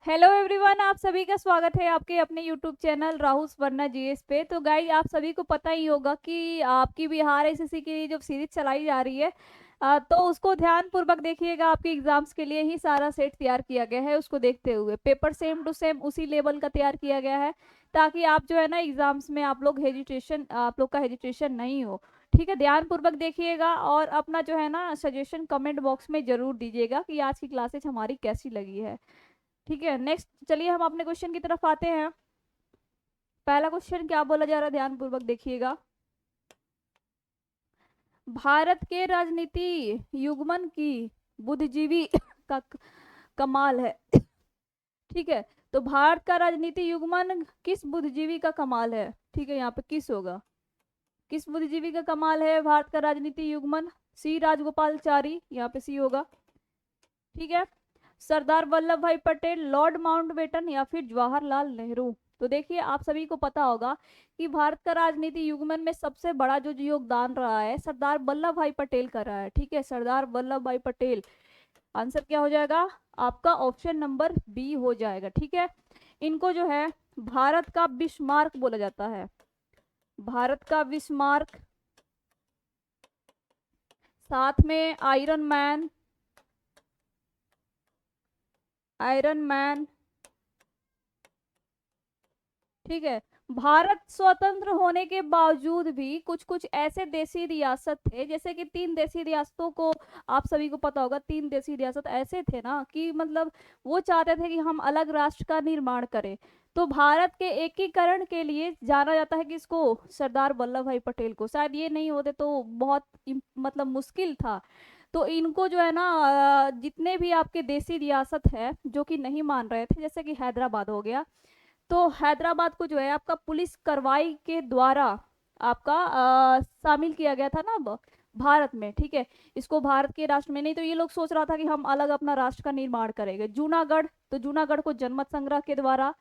Hello everyone, आप सभी का स्वागत है आपके अपने यूट्यूब चैनल राहुस वर्ना जीएस पे। तो गाइज, आप सभी को पता ही होगा कि आपकी बिहार एसएससी की जो सीरीज चलाई जा रही है, तो उसको ध्यान पूर्वक देखिएगा। आपके एग्जाम्स के लिए ही सारा सेट तैयार किया गया है। उसको देखते हुए पेपर सेम टू सेम उसी लेवल का तैयार किया गया है, ताकि आप जो है ना एग्जाम्स में आप लोग का हेजिटेशन नहीं हो। ठीक है, ध्यान पूर्वक देखिएगा और अपना जो है ना सजेशन कमेंट बॉक्स में जरूर दीजिएगा कि आज की क्लासेज हमारी कैसी लगी है। ठीक है, नेक्स्ट चलिए हम अपने क्वेश्चन की तरफ आते हैं। पहला क्वेश्चन क्या बोला जा रहा है, ध्यान पूर्वक देखिएगा। भारत के राजनीति युग्मन की बुद्धिजीवी का कमाल है। ठीक है, तो भारत का राजनीति युग्मन किस बुद्धिजीवी का कमाल है। ठीक है, यहाँ पे किस होगा, किस बुद्धिजीवी का कमाल है भारत का राजनीति युग्मन। सी राजगोपालचारी, यहाँ पे सी होगा। ठीक है, सरदार वल्लभ भाई पटेल, लॉर्ड माउंटबेटन या फिर जवाहरलाल नेहरू। तो देखिए, आप सभी को पता होगा कि भारत का राजनीति युग्मन में सबसे बड़ा जो योगदान रहा है सरदार वल्लभ भाई पटेल का रहा है। ठीक है, सरदार वल्लभ भाई पटेल। आंसर क्या हो जाएगा आपका, ऑप्शन नंबर बी हो जाएगा। ठीक है, इनको जो है भारत का बिस्मार्क बोला जाता है, भारत का बिस्मार्क। साथ में आयरन मैन, आयरन मैन। ठीक है, भारत स्वतंत्र होने के बावजूद भी कुछ कुछ ऐसे देशी रियासत थे, जैसे कि 3 देशी रियासतों को आप सभी को पता होगा। 3 देशी रियासत ऐसे थे ना कि मतलब वो चाहते थे कि हम अलग राष्ट्र का निर्माण करें। तो भारत के एकीकरण के लिए जाना जाता है कि इसको, सरदार वल्लभ भाई पटेल को। शायद ये नहीं होते तो बहुत मतलब मुश्किल था। तो इनको जो है ना जितने भी आपके देशी रियासत है जो कि नहीं मान रहे थे, जैसे कि हैदराबाद हो गया, तो हैदराबाद को जो है आपका पुलिस कार्रवाई के द्वारा आपका शामिल किया गया था ना अब भारत में। ठीक है, इसको भारत के राष्ट्र में, नहीं तो ये लोग सोच रहा था कि हम अलग अपना राष्ट्र का निर्माण करेंगे। जूनागढ़, तो जूनागढ़ को जनमत संग्रह के द्वारा,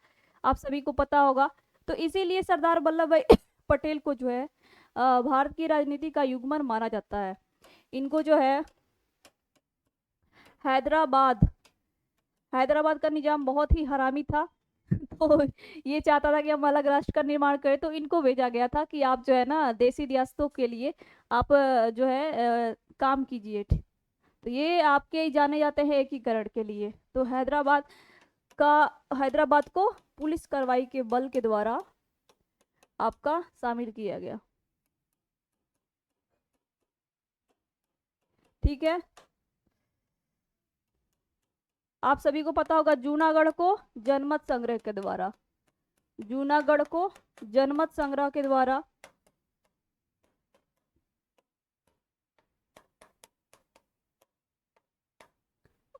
आप सभी को पता होगा। तो इसीलिए सरदार वल्लभ भाई पटेल को जो है भारत की राजनीति का युग्मन माना जाता है। इनको जो है हैदराबाद, हैदराबाद का निजाम बहुत ही हरामी था। तो ये चाहता था कि हम अलग राष्ट्र का निर्माण करें, तो इनको भेजा गया था कि आप जो है ना देशी रियासतों के लिए आप जो है काम कीजिए। तो ये आपके ही जाने जाते हैं एकीकरण के लिए। तो का हैदराबाद को पुलिस कार्रवाई के बल के द्वारा आपका शामिल किया गया। ठीक है, आप सभी को पता होगा जूनागढ़ को जनमत संग्रह के द्वारा, जूनागढ़ को जनमत संग्रह के द्वारा।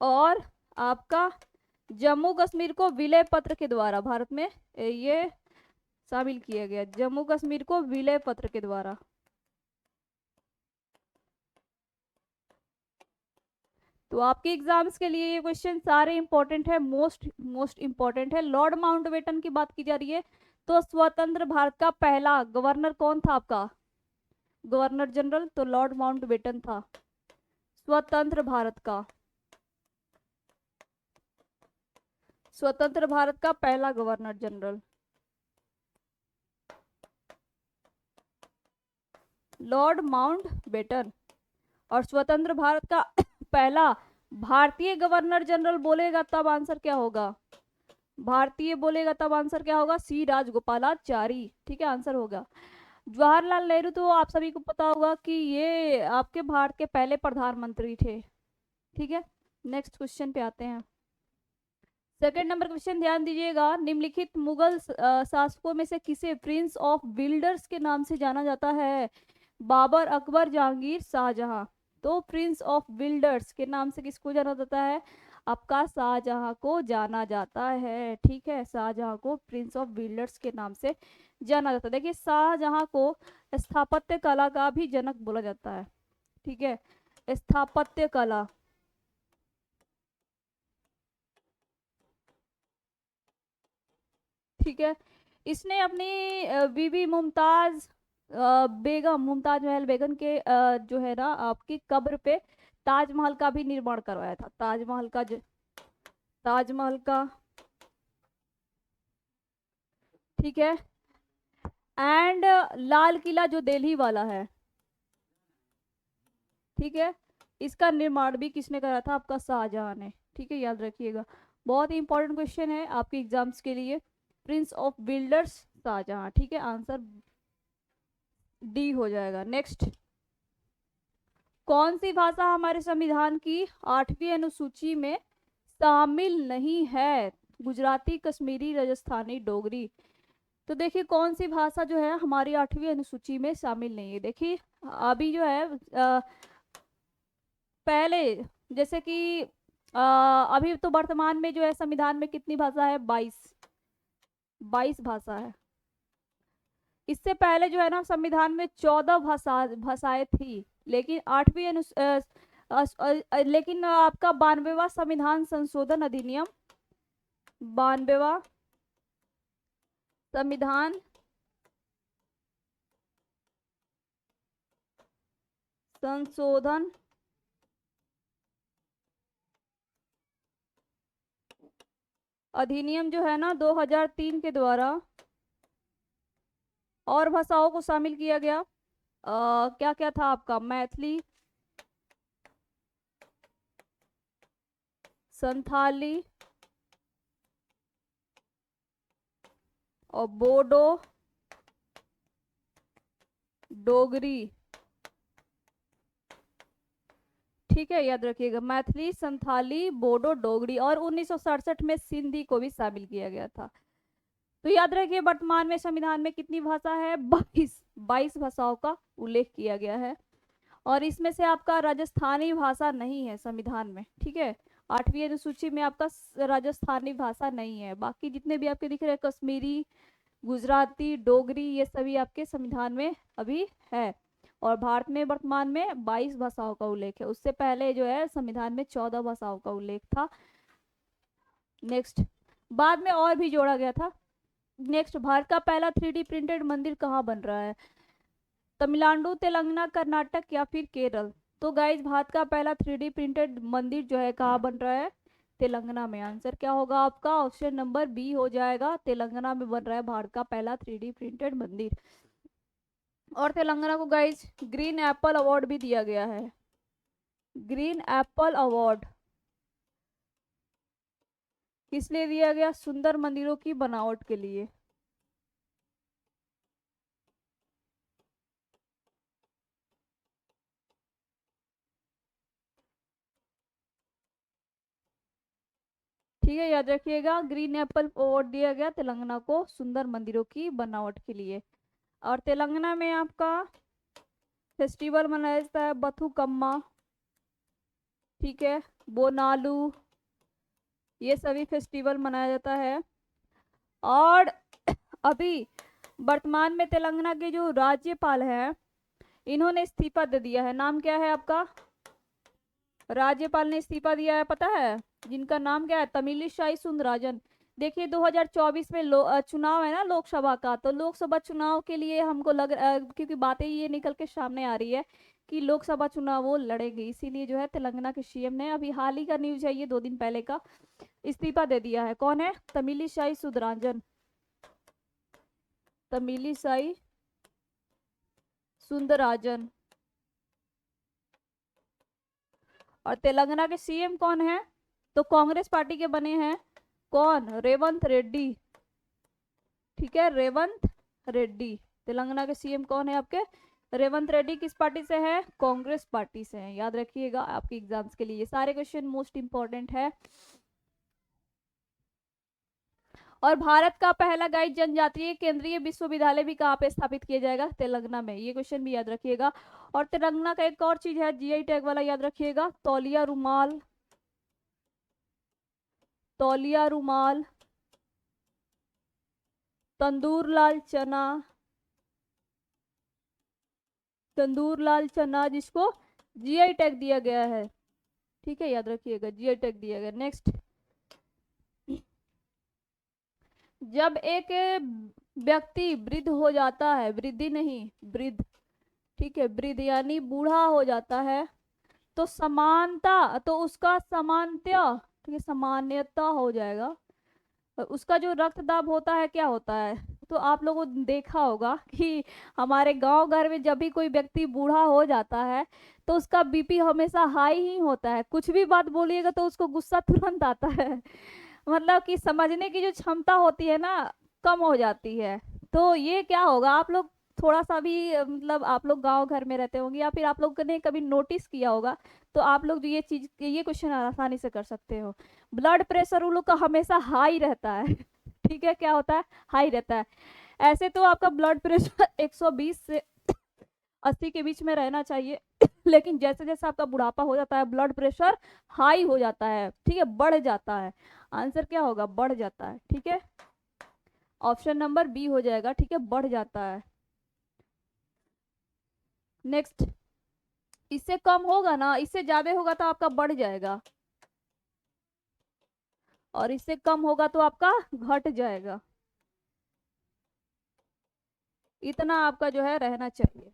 और आपका जम्मू कश्मीर को विलय पत्र के द्वारा भारत में ये शामिल किया गया, जम्मू कश्मीर को विलय पत्र के द्वारा। तो आपके एग्जाम्स के लिए ये क्वेश्चन सारे इंपॉर्टेंट है, मोस्ट मोस्ट इंपॉर्टेंट है। लॉर्ड माउंटबेटन की बात की जा रही है, तो स्वतंत्र भारत का पहला गवर्नर कौन था आपका, गवर्नर जनरल, तो लॉर्ड माउंटबेटन था स्वतंत्र भारत का, स्वतंत्र भारत का पहला गवर्नर जनरल लॉर्ड माउंटबेटन। और स्वतंत्र भारत का पहला भारतीय गवर्नर जनरल बोलेगा तब आंसर क्या होगा, भारतीय बोलेगा तब आंसर क्या होगा, सी राजगोपालाचारी। ठीक है, आंसर होगा जवाहरलाल नेहरू। तो आप सभी को पता होगा कि ये आपके भारत के पहले प्रधानमंत्री थे। ठीक है, नेक्स्ट क्वेश्चन पे आते हैं। सेकंड नंबर क्वेश्चन ध्यान दीजिएगा। निम्नलिखित मुगल शासकों में से किसे प्रिंस ऑफ बिल्डर्स के नाम से जाना जाता है, बाबर, अकबर, जहांगीर, शाहजहां। तो प्रिंस ऑफ बिल्डर्स के नाम से किसको जाना जाता है, आपका शाहजहां को जाना जाता है। ठीक है, शाहजहां को प्रिंस ऑफ बिल्डर्स के नाम से जाना जाता है। देखिए, शाहजहां को स्थापत्य कला का भी जनक बोला जाता है। ठीक है, स्थापत्य कला। ठीक है, इसने अपनी बीबी मुमताज बेगम, मुमताज महल बेगम के जो है ना आपकी कब्र पे ताजमहल का भी निर्माण करवाया था, ताजमहल का ताजमहल का ठीक है। एंड लाल किला जो दिल्ली वाला है, ठीक है, इसका निर्माण भी किसने करा था? आपका शाहजहां ने। ठीक है, याद रखिएगा, बहुत ही इंपॉर्टेंट क्वेश्चन है आपके एग्जाम्स के लिए। Prince of builders Shahjahan. ठीक है, आंसर डी हो जाएगा। नेक्स्ट, कौन सी भाषा हमारे संविधान की 8वीं अनुसूची में शामिल नहीं है? गुजराती, कश्मीरी, राजस्थानी, डोगरी। तो देखिए कौन सी भाषा जो है हमारी 8वीं अनुसूची में शामिल नहीं है। देखिए अभी जो है पहले जैसे कि अभी तो वर्तमान में जो है संविधान में कितनी भाषा है? 22 भाषा है। इससे पहले जो है ना संविधान में 14 भाषाएं थी, लेकिन लेकिन आपका 92वां संविधान संशोधन अधिनियम, 92वां संविधान संशोधन अधिनियम जो है ना 2003 के द्वारा और भाषाओं को शामिल किया गया। क्या क्या था आपका? मैथिली, संथाली और बोडो, डोगरी। ठीक है, याद रखिएगा, मैथिली, संथाली, बोडो, डोगरी। और 1967 में सिंधी को भी शामिल किया गया था। तो याद रखिए वर्तमान में संविधान में कितनी भाषा है? 22 भाषाओं का उल्लेख किया गया है। और इसमें से आपका राजस्थानी भाषा नहीं है संविधान में। ठीक है, 8वीं अनुसूची में आपका राजस्थानी भाषा नहीं है। बाकी जितने भी आपके दिख रहे हैं, कश्मीरी, गुजराती, डोगरी, ये सभी आपके संविधान में अभी है। और भारत में वर्तमान में 22 भाषाओं का उल्लेख है। उससे पहले जो है संविधान में 14 भाषाओं का उल्लेख था। नेक्स्ट, बाद में और भी जोड़ा गया था। नेक्स्ट, भारत का पहला 3D प्रिंटेड मंदिर कहाँ बन रहा है? तमिलनाडु, तेलंगाना, कर्नाटक या फिर केरल? तो गाइज भारत का पहला 3D प्रिंटेड मंदिर जो है कहाँ बन रहा है? तेलंगाना में। आंसर क्या होगा आपका? ऑप्शन नंबर बी हो जाएगा, तेलंगाना में बन रहा है भारत का पहला 3D प्रिंटेड मंदिर। और तेलंगाना को गाइज ग्रीन एप्पल अवार्ड भी दिया गया है। ग्रीन एप्पल अवार्ड किस लिए दिया गया? सुंदर मंदिरों की बनावट के लिए। ठीक है, याद रखिएगा, ग्रीन एप्पल अवार्ड दिया गया तेलंगाना को सुंदर मंदिरों की बनावट के लिए। और तेलंगाना में आपका फेस्टिवल मनाया जाता है बथुकम्मा, ठीक है, बोनालू, ये सभी फेस्टिवल मनाया जाता है। और अभी वर्तमान में तेलंगाना के जो राज्यपाल हैं इन्होंने इस्तीफा दे दिया है। नाम क्या है आपका? राज्यपाल ने इस्तीफा दिया है, पता है जिनका नाम क्या है? तमिलिसाई सुंदरराजन। देखिए 2024 में चुनाव है ना लोकसभा का, तो लोकसभा चुनाव के लिए हमको क्योंकि बातें ये निकल के सामने आ रही है कि लोकसभा चुनाव वो लड़ेंगे, इसीलिए जो है तेलंगाना के सीएम ने, अभी हाल ही का न्यूज है ये 2 दिन पहले का, इस्तीफा दे दिया है। कौन है? तमिलिसाई सुंदरराजन, तमिलिसाई सुंदरराजन। और तेलंगाना के सीएम कौन है? तो कांग्रेस पार्टी के बने हैं। कौन? रेवंत रेड्डी। ठीक है, रेवंत रेड्डी। तेलंगाना के सीएम कौन है आपके? रेवंत रेड्डी। किस पार्टी से है? कांग्रेस पार्टी से है। याद रखिएगा आपके एग्जाम्स के लिए ये सारे क्वेश्चन मोस्ट इंपॉर्टेंट है। और भारत का पहला गाइड जनजातीय केंद्रीय विश्वविद्यालय भी कहाँ पे स्थापित किया जाएगा? तेलंगाना में। ये क्वेश्चन भी याद रखिएगा। और तेलंगाना का एक और चीज है जीआई टैग वाला, याद रखिएगा, तौलिया रुमाल, तौलिया रुमाल, तंदूर लाल चना, तंदूर लाल चना जिसको जीआई टैग दिया गया है। ठीक है, याद रखिएगा, जीआई टैग दिया गया। नेक्स्ट, जब एक व्यक्ति वृद्ध हो जाता है, वृद्धि नहीं वृद्ध, ठीक है, वृद्ध यानी बूढ़ा हो जाता है, तो समानता, तो उसका सामान्यता, ठीक है, सामान्यता हो जाएगा। उसका जो रक्तदाब होता है क्या होता है? तो आप लोगों ने देखा होगा कि हमारे गांव घर में जब भी कोई व्यक्ति बूढ़ा हो जाता है तो उसका बीपी हमेशा हाई ही होता है। कुछ भी बात बोलिएगा तो उसको गुस्सा तुरंत आता है। मतलब कि समझने की जो क्षमता होती है ना, कम हो जाती है। तो ये क्या होगा, आप लोग थोड़ा सा भी मतलब आप लोग गांव घर में रहते होंगे या फिर आप लोग ने कभी नोटिस किया होगा, तो आप लोग जो ये चीज, ये क्वेश्चन आसानी से कर सकते हो। ब्लड प्रेशर उन लोग का हमेशा हाई रहता है। ठीक है, क्या होता है, हाई रहता है। ऐसे तो आपका ब्लड प्रेशर 120 से 80 के बीच में रहना चाहिए। लेकिन जैसे जैसे आपका बुढ़ापा हो जाता है ब्लड प्रेशर हाई हो जाता है, ठीक है, बढ़ जाता है। आंसर क्या होगा, बढ़ जाता है। ठीक है, ऑप्शन नंबर बी हो जाएगा। ठीक है, बढ़ जाता है। नेक्स्ट, इससे कम होगा ना, इससे ज्यादा होगा तो आपका बढ़ जाएगा, और इससे कम होगा तो आपका घट जाएगा। इतना आपका जो है रहना चाहिए।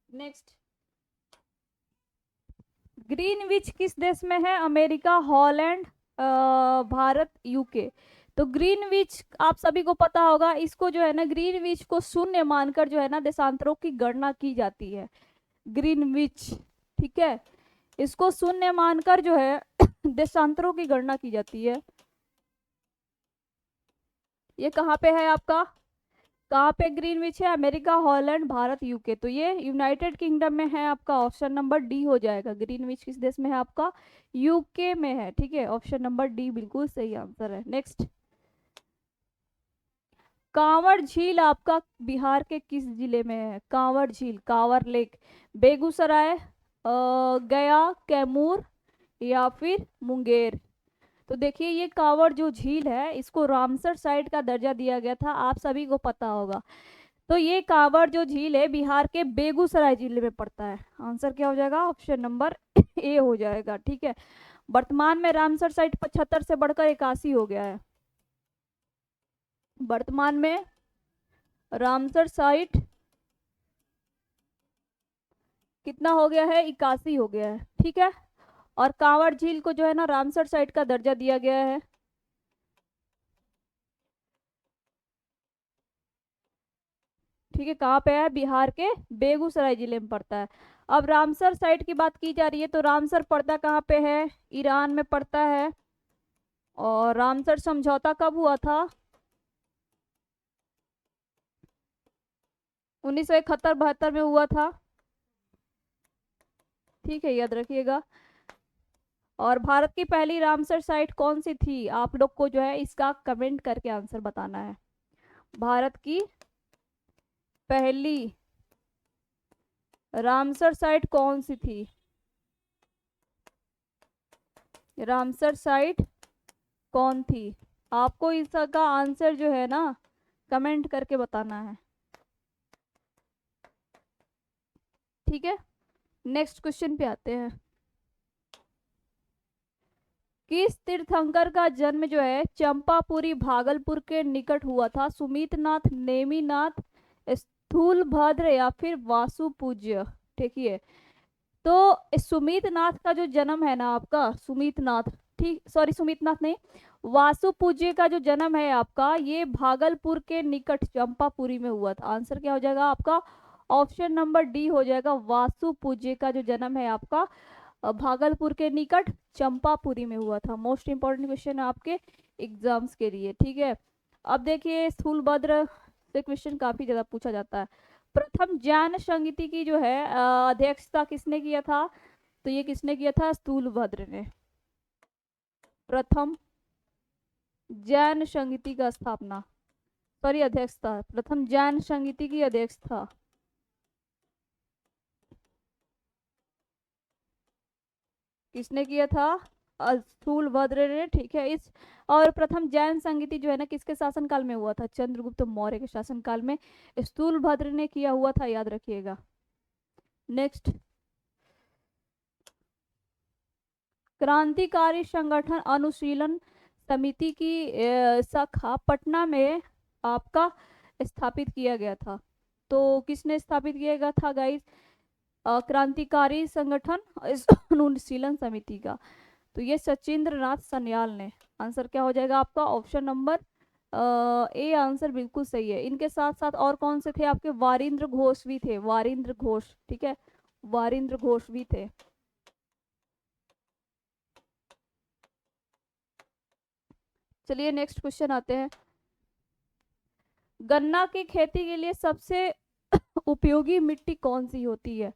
नेक्स्ट, ग्रीनविच किस देश में है, अमेरिका, हॉलैंड, भारत, यूके। तो ग्रीनविच आप सभी को पता होगा, इसको जो है ना, ग्रीनविच को शून्य मानकर जो है ना देशांतरों की गणना की जाती है। ग्रीनविच, ठीक है, इसको शून्य मानकर जो है देशांतरों की गणना की जाती है। ये कहाँ पे है आपका, कहाँ पे ग्रीनविच है, अमेरिका, हॉलैंड, भारत, यूके। तो ये यूनाइटेड किंगडम में है आपका, ऑप्शन नंबर डी हो जाएगा। ग्रीनविच किस देश में है आपका, यूके में है। ठीक है, ऑप्शन नंबर डी बिल्कुल सही आंसर है। नेक्स्ट, कांवड़ झील आपका बिहार के किस जिले में है, कांवड़ झील, कांवर लेक, बेगूसराय, गया, कैमूर, या फिर मुंगेर। तो देखिए, ये कांवड़ जो झील है इसको रामसर साइट का दर्जा दिया गया था, आप सभी को पता होगा। तो ये कांवड़ जो झील है बिहार के बेगूसराय जिले में पड़ता है। आंसर क्या हो जाएगा, ऑप्शन नंबर ए हो जाएगा। ठीक है, वर्तमान में रामसर साइट 75 से बढ़कर 81 हो गया है। वर्तमान में रामसर साइट कितना हो गया है, 81 हो गया है। ठीक है, और कांवड़ झील को जो है ना रामसर साइट का दर्जा दिया गया है। ठीक है, कहाँ पे है, बिहार के बेगूसराय जिले में पड़ता है। अब रामसर साइट की बात की जा रही है, तो रामसर पड़ता कहाँ पे है, ईरान में पड़ता है। और रामसर समझौता कब हुआ था, 1971-72 में हुआ था। ठीक है, याद रखिएगा। और भारत की पहली रामसर साइट कौन सी थी, आप लोग को जो है इसका कमेंट करके आंसर बताना है। भारत की पहली रामसर साइट कौन सी थी, रामसर साइट कौन थी, आपको इसका आंसर जो है ना कमेंट करके बताना है। ठीक है, नेक्स्ट क्वेश्चन पे आते हैं। किस तीर्थंकर का जन्म जो है चंपापुरी भागलपुर के निकट हुआ था, सुमितनाथ, नेमिनाथ, स्थूलभद्र, या फिर वासु पूज्य। ठीक है, तो सुमितनाथ का जो जन्म है ना आपका, सुमितनाथ, ठीक, सॉरी सुमितनाथ नहीं, वासु पूज्य का जो जन्म है आपका, ये भागलपुर के निकट चंपापुरी में हुआ था। आंसर क्या हो जाएगा आपका, ऑप्शन नंबर डी हो जाएगा। वासु पूज्य का जो जन्म है आपका भागलपुर के निकट चंपापुरी में हुआ था। मोस्ट इंपॉर्टेंट क्वेश्चन है आपके एग्जाम्स के लिए। ठीक है, अब देखिए स्थूलभद्र से क्वेश्चन काफी ज्यादा पूछा जाता है। प्रथम जैन संगीति की जो है अध्यक्षता किसने किया था, तो ये किसने किया था, स्थूलभद्र ने। प्रथम जैन संगीति का स्थापना, सॉरी अध्यक्षता, प्रथम जैन संगीति की अध्यक्षता किसने किया था, स्थूलभद्र ने। ठीक है, इस और प्रथम जैन संगीति जो है ना किसके शासनकाल में हुआ था, चंद्रगुप्त मौर्य के शासनकाल में स्थूलभद्र ने किया हुआ था, याद रखिएगा। नेक्स्ट, क्रांतिकारी संगठन अनुशीलन समिति की शाखा पटना में आपका स्थापित किया गया था। तो किसने स्थापित किया गया था गाइस, क्रांतिकारी संगठन अनुशीलन समिति का, तो ये सचिंद्र नाथ सन्याल ने। आंसर क्या हो जाएगा आपका, ऑप्शन नंबर ए आंसर बिल्कुल सही है। इनके साथ साथ और कौन से थे आपके, वारिंद्र घोष भी थे, वारिंद्र घोष, ठीक है, वारिंद्र घोष भी थे। चलिए नेक्स्ट क्वेश्चन आते हैं। गन्ना की खेती के लिए सबसे उपयोगी मिट्टी कौन सी होती है?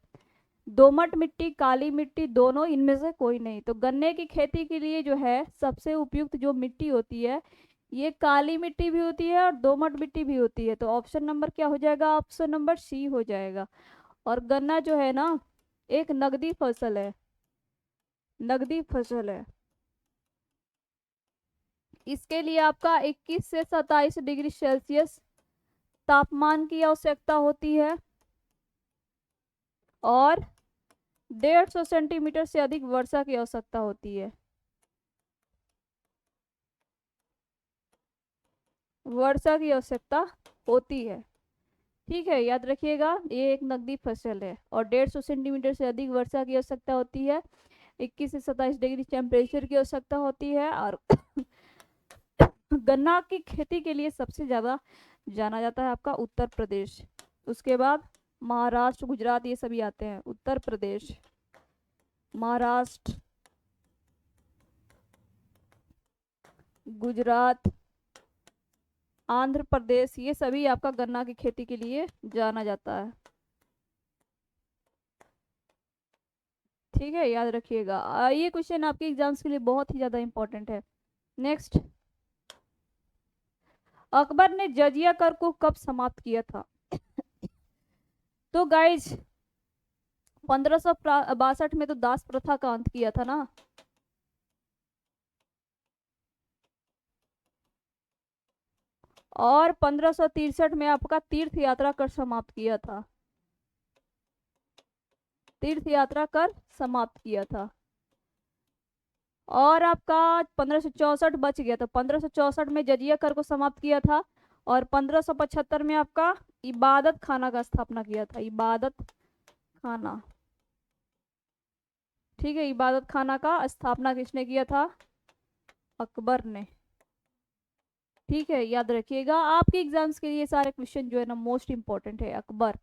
दोमट मिट्टी, काली मिट्टी, दोनों, इनमें से कोई नहीं। तो गन्ने की खेती के लिए जो है सबसे उपयुक्त जो मिट्टी होती है, ये काली मिट्टी भी होती है और दोमट मिट्टी भी होती है। तो ऑप्शन नंबर क्या हो जाएगा? ऑप्शन नंबर सी हो जाएगा। और गन्ना जो है ना, एक नगदी फसल है, नगदी फसल है। इसके लिए आपका 21 से 27 डिग्री सेल्सियस तापमान की आवश्यकता होती है और 150 सेंटीमीटर से अधिक वर्षा की आवश्यकता होती है। वर्षा की आवश्यकता होती है, ठीक है, याद रखिएगा। ये एक नकदी फसल है और 150 सेंटीमीटर से अधिक वर्षा की आवश्यकता होती है, 21 से 27 डिग्री टेम्परेचर की आवश्यकता होती है। और गन्ना की खेती के लिए सबसे ज़्यादा जाना जाता है आपका उत्तर प्रदेश, उसके बाद महाराष्ट्र, गुजरात, ये सभी आते हैं। उत्तर प्रदेश, महाराष्ट्र, गुजरात, आंध्र प्रदेश, ये सभी आपका गन्ना की खेती के लिए जाना जाता है, ठीक है, याद रखिएगा। ये क्वेश्चन आपके एग्जाम्स के लिए बहुत ही ज़्यादा इंपॉर्टेंट है। नेक्स्ट, अकबर ने जजिया कर को कब समाप्त किया था? तो गाइज 1562 में तो दास प्रथा का अंत किया था ना। और 1563 में आपका तीर्थ यात्रा कर समाप्त किया था, तीर्थ यात्रा कर समाप्त किया था। और आपका 1564 बच गया, तो 1564 में जजिया कर को समाप्त किया था और 1575 में आपका इबादत खाना का स्थापना किया था, इबादत खाना, ठीक है। इबादत खाना का स्थापना किसने किया था? अकबर ने, ठीक है, याद रखिएगा। आपके एग्जाम्स के लिए सारे क्वेश्चन जो है ना मोस्ट इंपॉर्टेंट है, अकबर।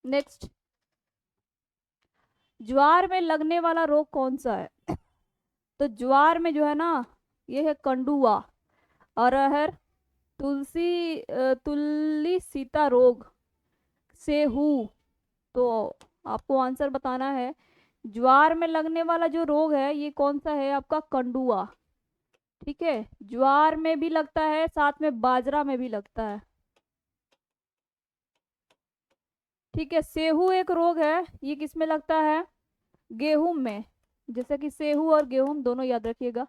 नेक्स्ट, ज्वार में लगने वाला रोग कौन सा है? तो ज्वार में जो है ना, ये है कंडुआ, अरहर, तुलसी सीता रोग, सेहू। तो आपको आंसर बताना है। ज्वार में लगने वाला जो रोग है ये कौन सा है? आपका कंडुआ, ठीक है। ज्वार में भी लगता है, साथ में बाजरा में भी लगता है, ठीक है। सेहू एक रोग है, ये किस में लगता है? गेहूं में, जैसे कि सेहू और गेहूं दोनों याद रखिएगा।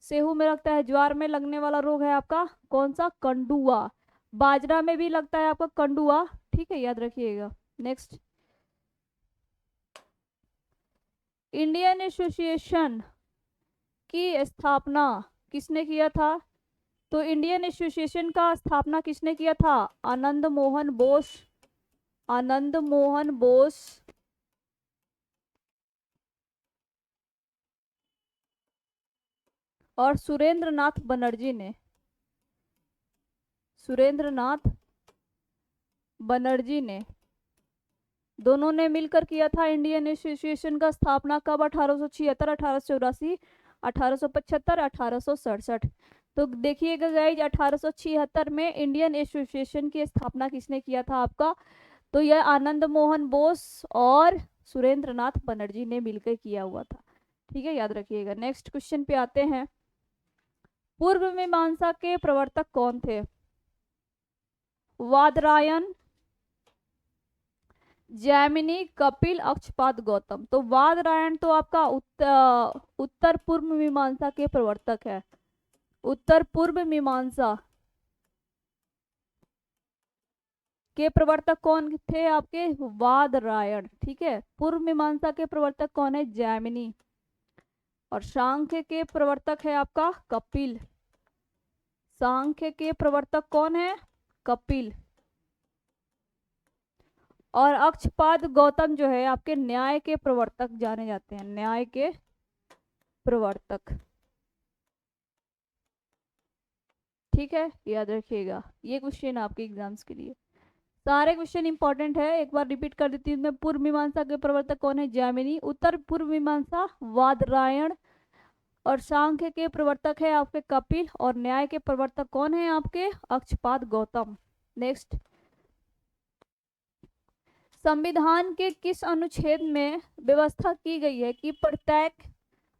सेहू में लगता है। ज्वार में लगने वाला रोग है आपका कौन सा? कंडुआ। बाजरा में भी लगता है आपका कंडुआ, ठीक है, याद रखिएगा। नेक्स्ट, इंडियन एसोसिएशन की स्थापना किसने किया था? तो इंडियन एसोसिएशन का स्थापना किसने किया था? आनंद मोहन बोस, आनंद मोहन बोस और सुरेंद्र नाथ बनर्जी ने, सुरेंद्र नाथ बनर्जी ने, दोनों ने मिलकर किया था इंडियन एसोसिएशन का स्थापना। कब? 1876, 1884, 1875, 1867। तो देखिएगा गाइज, 1876 में इंडियन एसोसिएशन की स्थापना किसने किया था आपका? तो यह आनंद मोहन बोस और सुरेंद्र नाथ बनर्जी ने मिलकर किया हुआ था, ठीक है, याद रखिएगा। नेक्स्ट क्वेश्चन पे आते हैं। पूर्व मीमांसा के प्रवर्तक कौन थे? वादरायण, जैमिनी, कपिल, अक्षपाद, गौतम। तो वादरायण तो आपका उत्तर पूर्व मीमांसा के प्रवर्तक है, उत्तर पूर्व मीमांसा के प्रवर्तक कौन थे आपके? वादरायण, ठीक है। पूर्व मीमांसा के प्रवर्तक कौन है? जैमिनी। और सांख्य के प्रवर्तक है आपका कपिल, सांख्य के प्रवर्तक कौन है? कपिल। और अक्षपाद गौतम जो है आपके न्याय के प्रवर्तक जाने जाते हैं, न्याय के प्रवर्तक। ठीक है, याद रखिएगा, ये क्वेश्चन आपके एग्जाम्स के लिए। सारे क्वेश्चन इंपॉर्टेंट है, एक बार रिपीट कर देती हूँ मैं। पूर्व मीमांसा के प्रवर्तक कौन है? जैमिनी। उत्तर पूर्व मीमांसा वादरायण। और सांख्य के प्रवर्तक है आपके कपिल। और न्याय के प्रवर्तक कौन है आपके? अक्षपाद गौतम। नेक्स्ट, संविधान के किस अनुच्छेद में व्यवस्था की गई है कि प्रत्येक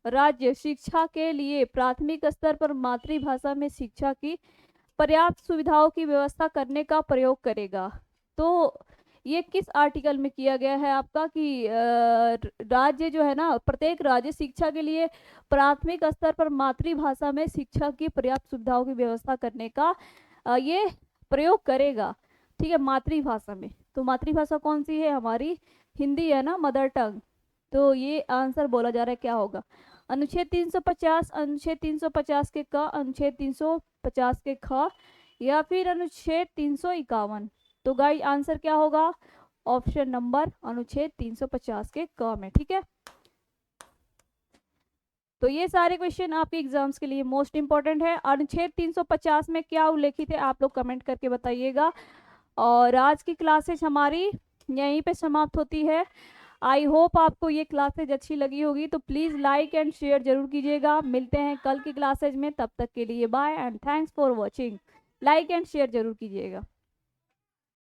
राज्य शिक्षा के लिए प्राथमिक स्तर पर मातृभाषा में शिक्षा की पर्याप्त सुविधाओं की व्यवस्था करने का प्रयोग करेगा? तो ये किस आर्टिकल में किया गया है आपका कि राज्य जो है ना, प्रत्येक राज्य शिक्षा के लिए प्राथमिक स्तर पर मातृभाषा में शिक्षा की पर्याप्त सुविधाओं की व्यवस्था करने का ये प्रयोग करेगा। ठीक है, मातृभाषा में। तो मातृभाषा कौन सी है? हमारी हिंदी है ना, मदर टंग। तो ये आंसर बोला जा रहा है क्या होगा? अनुच्छेद 350, अनुच्छेद 350 के क, अनुच्छेद 350 के ख, या फिर अनुच्छेद 351। तो गाइस आंसर क्या होगा? ऑप्शन नंबर अनुच्छेद 350 के क में। ठीक है, तो ये सारे क्वेश्चन आपके एग्जाम्स के लिए मोस्ट इंपॉर्टेंट है। अनुच्छेद 350 में क्या उल्लेखित है आप लोग कमेंट करके बताइएगा। और आज की क्लासेस हमारी यहीं पे समाप्त होती है। आई होप आपको ये क्लासेज अच्छी लगी होगी, तो प्लीज़ लाइक एंड शेयर जरूर कीजिएगा। मिलते हैं कल की क्लासेज में, तब तक के लिए bye and thanks for watching. Like and share जरूर कीजिएगा।